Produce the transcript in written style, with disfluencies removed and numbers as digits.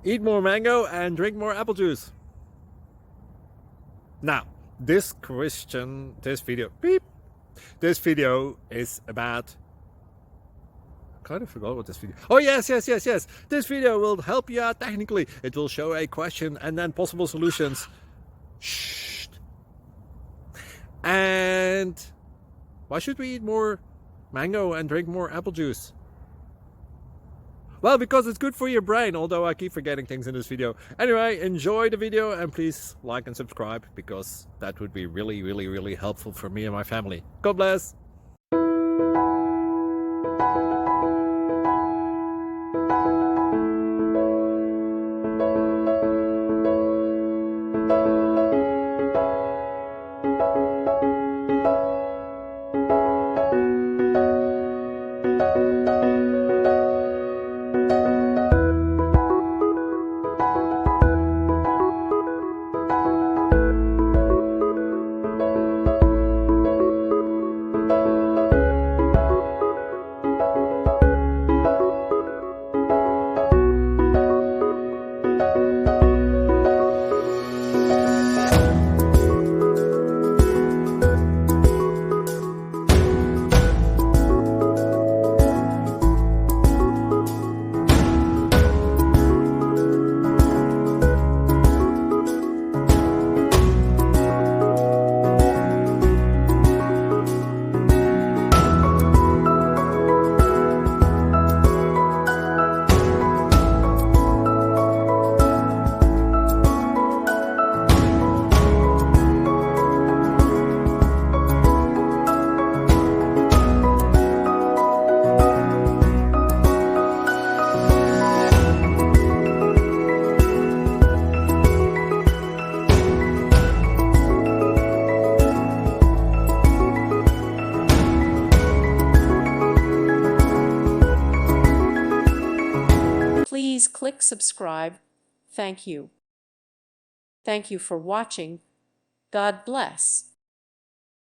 Eat more mango and drink more apple juice. Now, this video is about, I kind of forgot what this video. Oh, yes. This video will help you out technically. It will show a question and then possible solutions. Shh. And why should we eat more mango and drink more apple juice? Well, because it's good for your brain, although I keep forgetting things in this video. Anyway, enjoy the video and please like and subscribe, because that would be really helpful for me and my family. God bless! Please click subscribe. Thank you. Thank you for watching. God bless.